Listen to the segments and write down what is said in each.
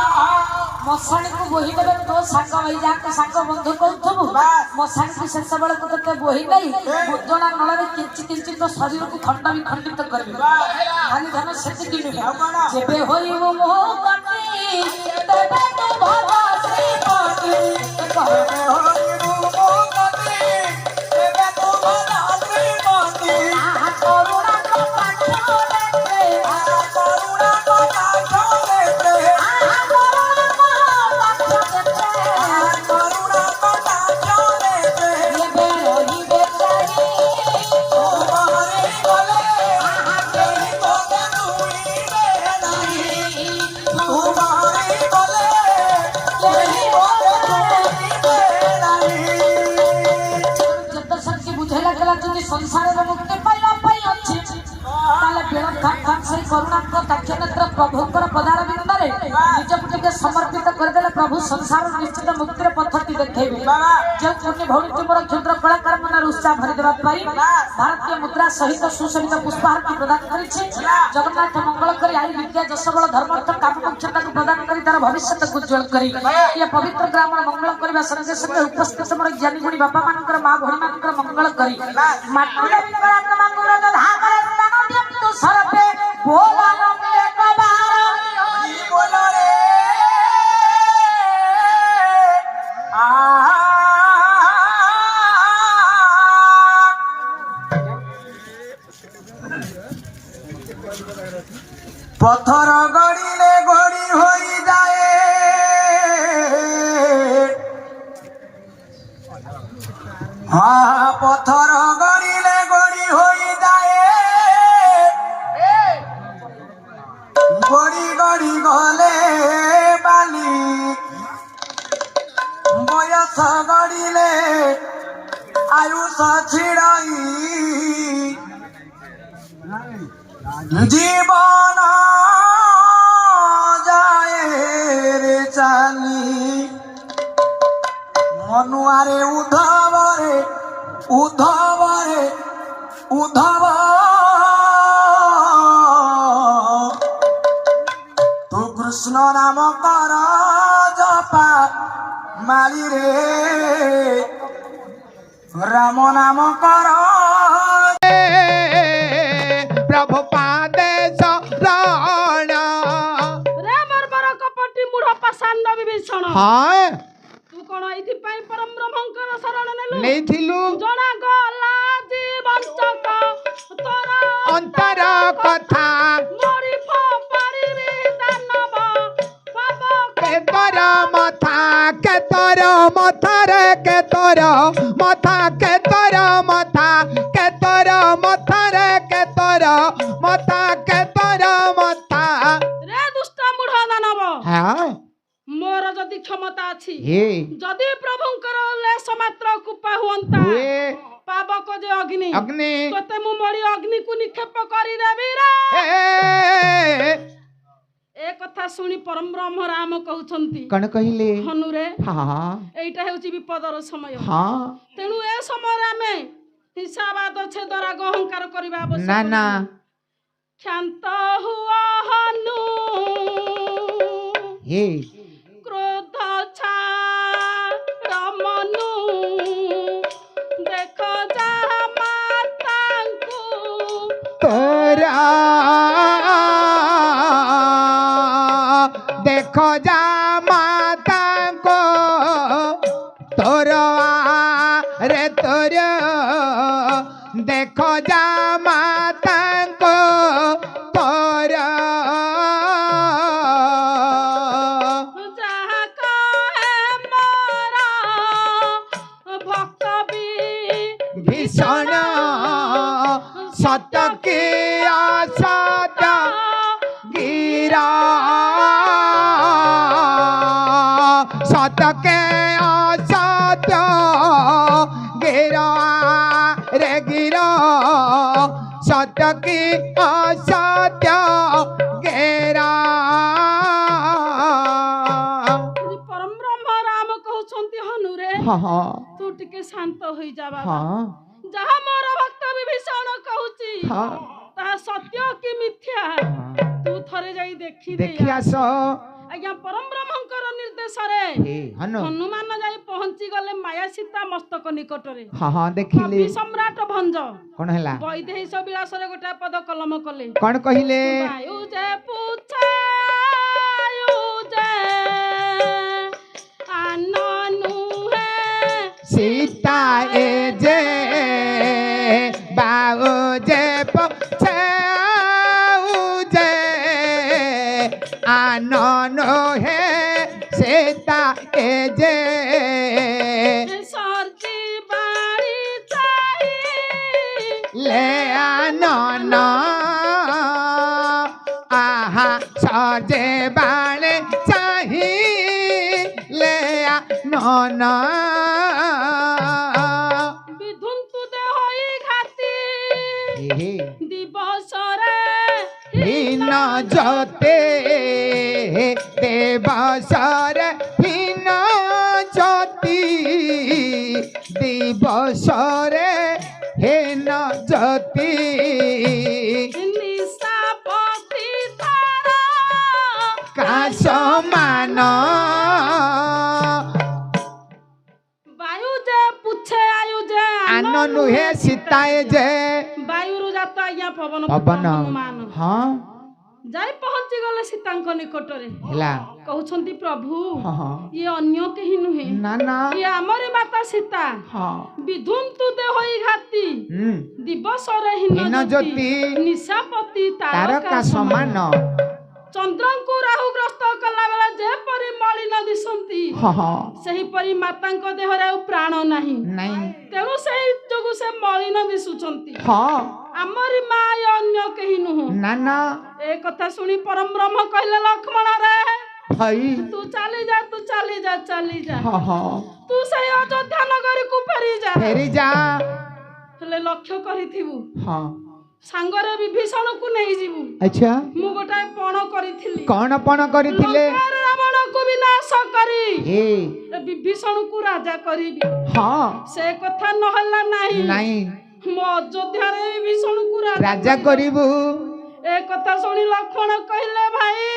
मशाणी को बोही देवे तो सांग भाई जाके सांग बंधु कहथबु मशाणी को शेष बेल को तते बोही नहीं मुदणा नଳରେ किंचित किंचित तो शरीर को खंड विखंडित करबे खाली धन सेति दिन जेबे होइबो मोह काटी तबे तो भवा श्रीपति कहबे होइबो मोह काटी तबे तो भवा श्रीपति आहा करुणा को पाछो लेते आहा करुणा को पाछो लेते आहा संसार मुक्ति प्रभुकर पदार बिंदे निजक समर्पित करदे प्रभु संसार निश्चित मुक्तिर पद्धति देखेबे जो पुण्य भौणी मोर क्षुद्र कलाकार मन उत्साह भरी देवा भारतीय मुद्रा सहित सुशोभित पुष्पहार की प्रदान करिछि जगन्नाथ मंगल करी आई विद्या जश बल धर्मार्थ काम मोक्षता को प्रदान करी तार भविष्य को उज्जवल करी ये पवित्र ग्राम मंगल करबा संगे संगे उपस्थित मोर ज्ञानी गुणी बापा मानकर मां भौणी मानकर मंगल करी माटी विकरात्मा गुरु धामरे स्थान दियंतु सरपे भोला नमते कबार ई बोलो रे पत्थर गड़िले गड़ी होई जाए हाँ पत्थर गड़िले गड़ी होई जाए गड़ी गड़ी गले बाली बयस गड़िले आयुष छिड़ाई जीवन जाए रे चाली मनुआरे उद्धव रे उद्धव रे उद्धव तू कृष्ण नाम कर जपा माली रे राम नाम कर प्रभु पादे शरण रे मोर बर कपटी मूढ़ पसांड विभीषण हां तू कोन एथि पई परम ब्रह्मंकर शरण नेलु नेथिलु जणा गला जीवन चक तोरा अंतर कथा मोरी पारी रे दानव बाबा के तोरा माथा के तोरा माथा रे के तोरा माथा के तोरा माथा के तोरा माथा रे के तोरा माथा के तोरा माथा रे दुष्ट मूढ़ दानव हां मोर जदि क्षमता अछि जदि प्रभुंकर लेश मात्र कृपा हुंता पावक जे अग्नि अग्नि तते मु मरी अग्नि को निक्षेप करि देबी रे ए कथा सुनी परम ब्रह्म राम कहउछंती कण कहिले हनु रे हां एटा हेउची विपदर समय हां तेनु ए समय रामे हिसाबाद छेदरा अहंकार करिबा आवश्यक ना ना शांत हुआ हनु हे क्रोध छाड़ मनु देख जा मातांकु तोरा देख जा मातांको तोरा रे तोरा देख जा मातांको तोरा भक्त भीषण सत्य के असत्य गिरा सत्य के असत्य गिरा रे गिरा सत्य की असत्य गिरा परम ब्रह्म राम कहउछंती हनु रे हाँ तू टिके शांत होई जा बाबा हाँ जहाँ मोर भक्त विभीषण कहउची हाँ ता सत्य की मिथ्या तू थरे जाई देखी दे देखिया सो आज्ञा परम ब्रह्मंकर निर्देश रे हनुमान जाई पहुंची गले माया सीता मस्तक निकट रे हाँ हाँ देखिले कवि सम्राट भंज कौन हैला वैदेहिक विलास रे गोटा पद कलम कले कौन कहिले वायु जे पूछायु जे आननु है सीता ए जे बाऊ जे पछाऊ जे आननो है सीता ए जे सरजी बाड़ी चाही ले आननो आहा सजे बाणे चाही ले आननो विधुंतु दे होई घाती दिवस रे हीन जते देवसर हीन जति दिवसरे हीन जति निशापति तारा का समान वायु जे पूछे आयु जे आन नुहे सीताए जे वायु रु जात आज्ञा पवन पवन हनुमान हाँ जाई पहुंची गले सीतांक निकट रे ହେଲା कहउछंती प्रभु हाँ हाँ ये अन्य केहि नुहे ना ना ये हमरे माता सीता हाँ विधुंतु दे होई घाती दिवस रे हीन हिन ज्योति ज्योति निशापति तारका तारका समान चंद्रंकु राहु ग्रस्त कला बेला जे परि मलिन दिसंती हाँ हाँ सही परि मातांक देहरे ଆଉ प्राण नाही नहीं तेणु सेही जोगु से मलिन दिसुचंती हाँ हमरी माय अन्य केहि नुह ना ना ए कथा सुनी परम ब्रह्म कहले लक्ष्मण रे भाई तू चली जा चली जा हाँ हाँ तू सही अयोध्या नगरी को फेरी जा फेरी जा हेले लक्ष्य करिथिबु हाँ सांगरे विभीषण को नहीं जीवु अच्छा मु गोटाए पण करिथिली कौन पण करथिले लंकार रावण को विनाश करी ए विभीषण को राजा करिबी हाँ से कथा नहला नाही नहीं मो अयोध्या रे विभीषण को राजा करिबू ए कथा सुनी लक्ष्मण कहले भाई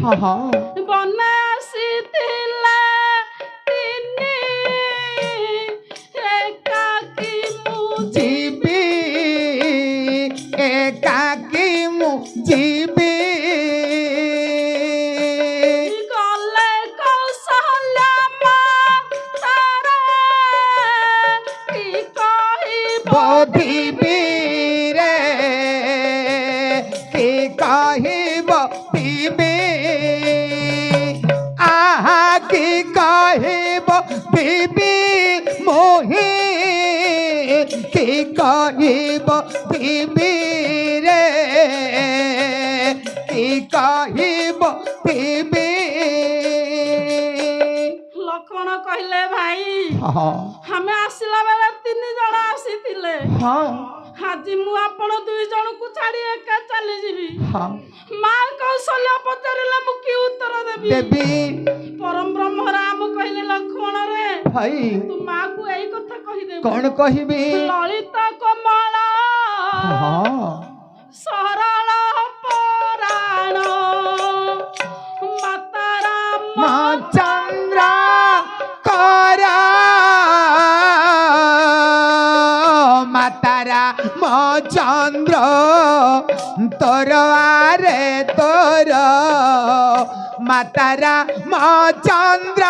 हाँ हाँ बने आसीथिले तिनी एकाकी मु जीवी एकाकी मु जीवी गले कौशल्या तारा की कहिब बोधिबी रे की कहिब पीबी आहा की कहिब पीबी मोही की कहिब पीबी रे की कहिब पीबी लक्ष्मण कहले भाई हाँ हमें आसिला बेले 3 जण आसीथिले हाँ আজি মু আপন 2 জণକୁ ছাড়ি একা চলে যাবি हाँ মা কৌশল্য পচারিলে মু কি উত্তর দেবি देवी परम ब्रह्म राम कहले लक्ष्मण रे भाई तू माँ को यही कथा कही दे कौन कहबी ललिता कमला हाँ सरल पराण माता राम चंद्र करा मातारा म चंद्र तोर आरे तोर मातारा म चंद्र